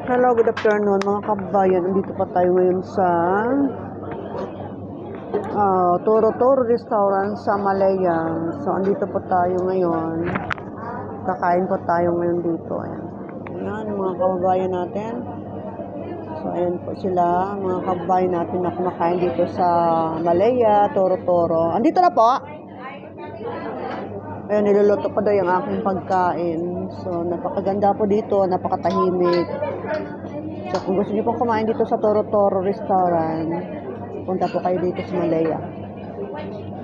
Hello, good afternoon mga kabayan. Andito pa tayo ngayon sa Toro Toro Restaurant sa Malaya. So, andito po tayo ngayon. Kakain po tayo ngayon dito. Ayan. Ayan, mga kababayan natin. So, ayan po sila, mga kababayan natin na kumakain dito sa Malaya, Toro Toro. Andito na po. Ayan, niluluto pa daw yung aking pagkain. So, napakaganda po dito, napakatahimik. So, kung gusto niyo pong kumain dito sa Toro Toro Restaurant, punta po kayo dito sa Malaya.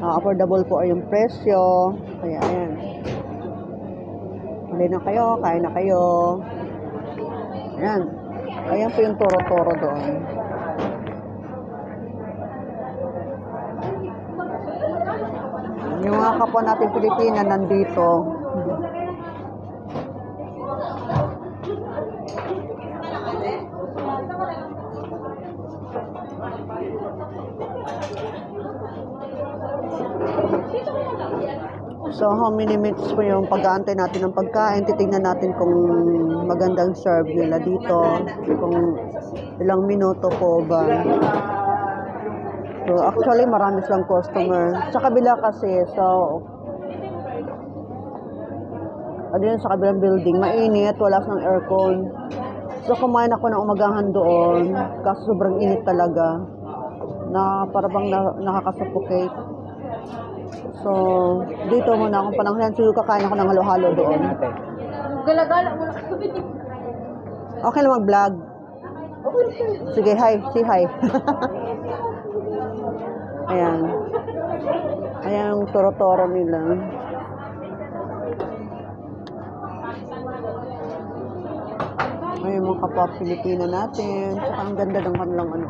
Affordable po ay yung presyo. Kaya, ayan. Hali na kayo, kain na kayo. Ayan. Ayan po yung Toro Toro doon. Yung mga kapwa natin Pilipina nandito. So, how many minutes po yung pag-aantay natin ng pagkain? Titignan natin kung magandang serve nila dito. Kung ilang minuto po ba. So, actually, marami silang customer. Sa kabila kasi, so, ano yun, sa kabilang building, mainit, wala silang aircon. So, kumain ako ng umagahan doon, kasi sobrang init talaga, na parang nakakasuffocate. So, dito muna akong pananglan. Siguro kakain ako ng halo-halo doon. Gala-gala mo na. Okay lang mag-vlog. Sige, hi. Say hi. Ayan. Ayan yung toro-toro nila. Ayan mga kapwa Pilipina natin. Tsaka ang ganda ng kanilang ano.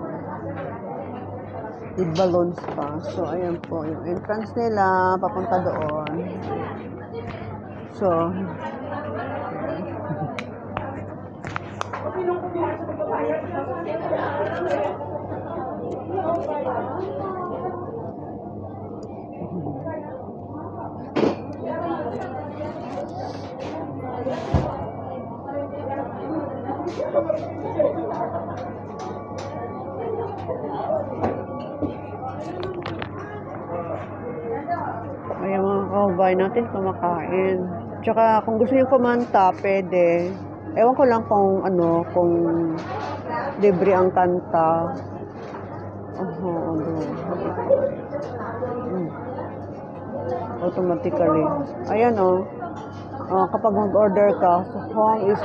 With balloons pa. So, ayan po. Yung entrance nila, papunta doon. So, ayan mga kababayan natin kumakain. Tsaka kung gusto niyo kumanta, pwede. Ewan ko lang kung ano, kung libre ang kanta. Automatically. Ayan kapag mag-order ka, so home is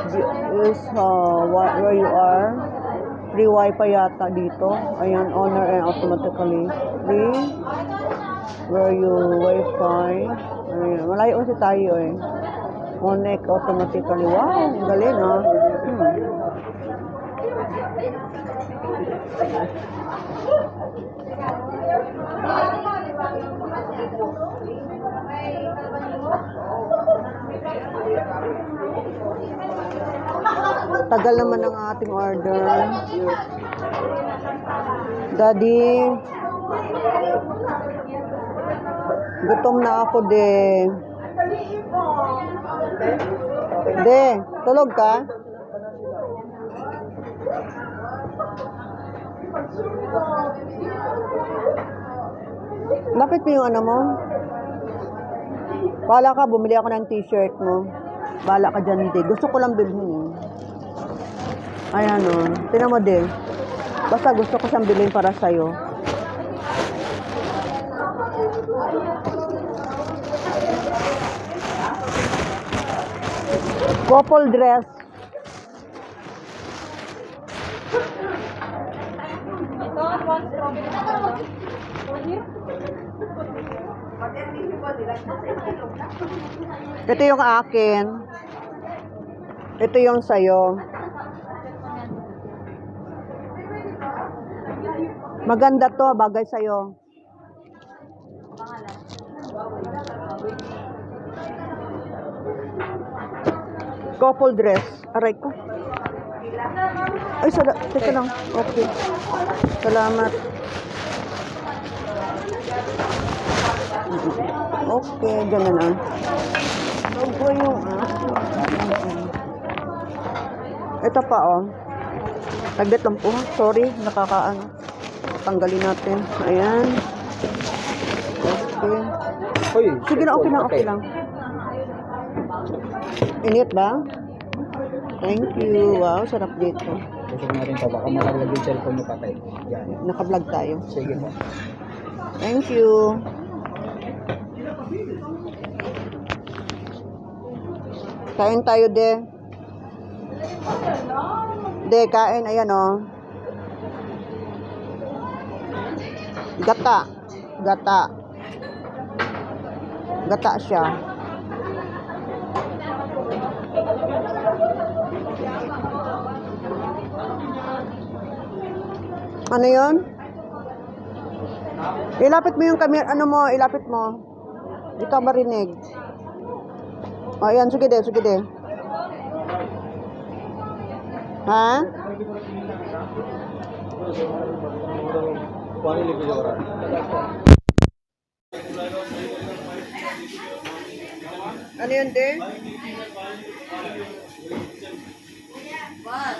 where you are. Free wifi yata dito. Ayan, honor and automatically. Free. Where you wifi. Ayan, malayo kasi tayo eh. Connect automatically. Wow, ang galing Tagal naman ang ating order. Daddy, gutom na ako, de. De, tulog ka? Bakit yung ano mo? Bala ka, bumili ako ng t-shirt mo. Bala ka dyan, de. Gusto ko lang bilhin. Ayan tinan mo, de. Basta gusto ko siyang bilhin para sa'yo. Couple dress. Ito yung akin. Ito yung sayo. Maganda to, bagay sa'yo. Couple dress. Aray ko. Ay, teka lang. Okay. Salamat. Okay, ganun na. Ito po yung Ito pa, oh. Taglit lang po. Sorry, nakakaano. Tanggalin natin. Ayan. Okay. Hoy, Sige na, okay lang, okay lang. Init ba? Thank you. Wow, sarap dito. Tusok natin pa, baka malaglag yung cellphone mo patay. Yan. Naka-vlog tayo. Sige po. Thank you. Kain tayo, de. De, kain. Ayan, oh. Gata. Gata. Gata siya. Ano yun? Ilapit mo yung camera, ano mo, ilapit mo. Hindi ka marinig. O, ayan, sige de, sige de. Ha? Ano yun, de? Boss,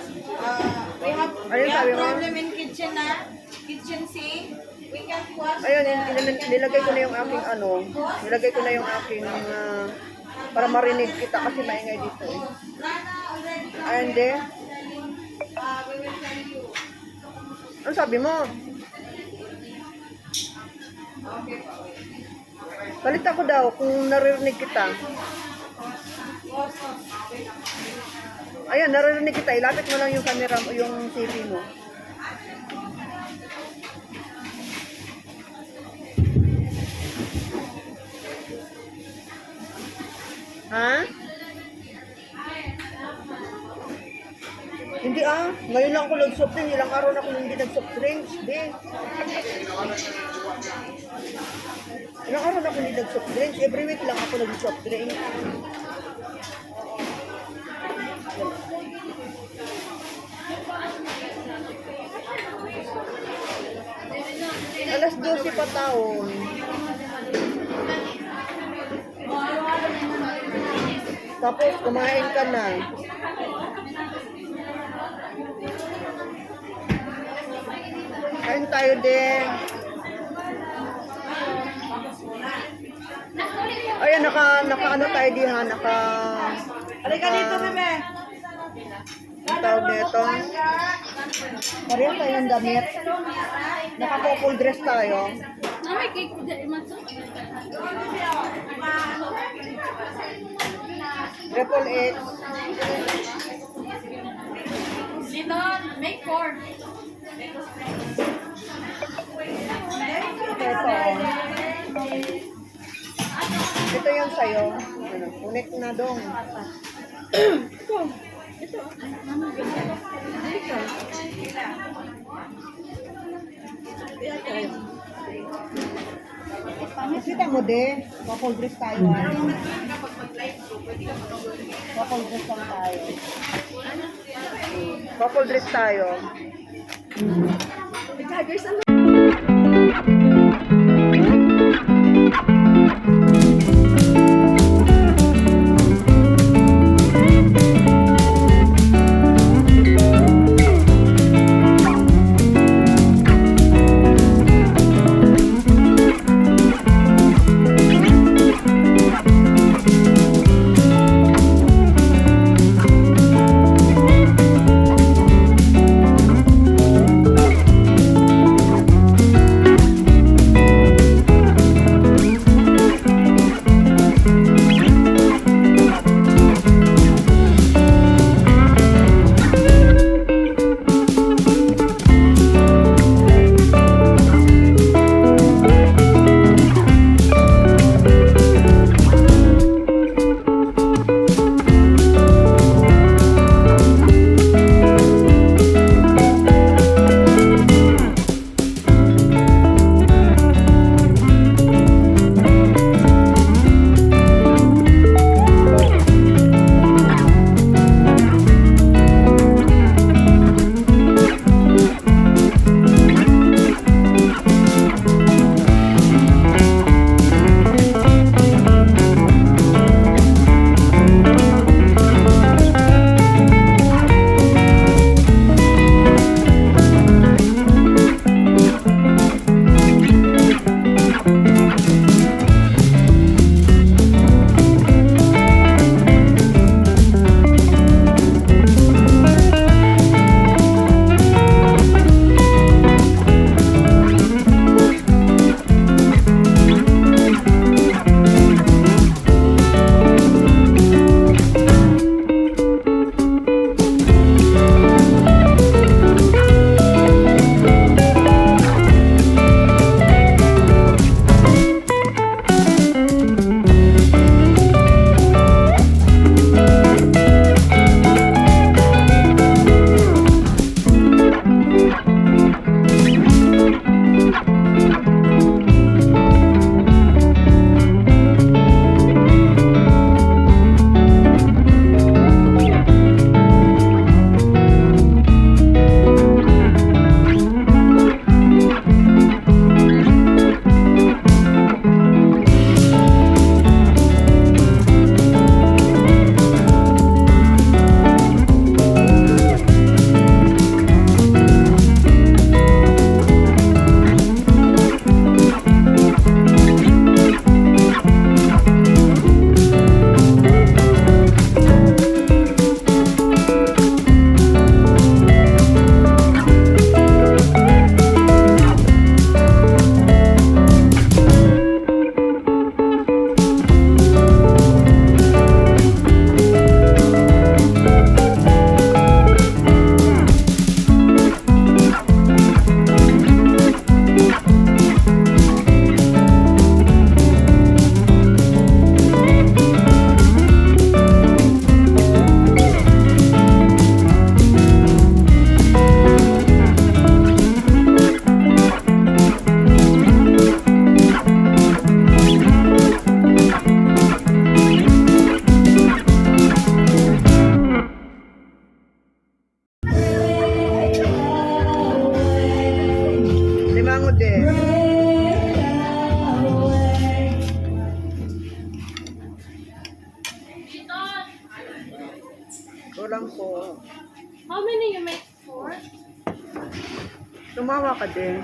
we have, Ayun, sabi mo? problem in kitchen na. Kitchen sink. We can wash Ayun, nilagay ko na yung aking ano. Nilagay ko na yung aking para marinig kita kasi maingay dito. Eh. Ayun, de. we will send you. Ano sabi mo? Palit ako daw kung naririnig kita. Ayan, naririnig kita. Ilapit mo lang yung camera mo, yung TV mo. Ha? Hindi ngayon lang ako nag-soft drink. Ilang araw na ako hindi nag-soft drinks. Hindi. Ilang araw na ako hindi nag-soft drinks. Every week lang ako nag-soft drink. Alas 12 pa taon. Tapos kumain ka na. Kain tayo din. Ayan, naka ano tayo dihan, Halika dito, bebe. Ang tawag nito. Pareho tayong damit. Naka-full dress tayo. May cake dyan, Matso. Triple X. Dito, make four. Ito yung sayo. Ano, connect na dong. Ito. Ito. Kita mo de, couple dress tayo. Couple dress lang tayo. Couple dress tayo. din. Kulang po. How many you make? 4? Tumawa ka din.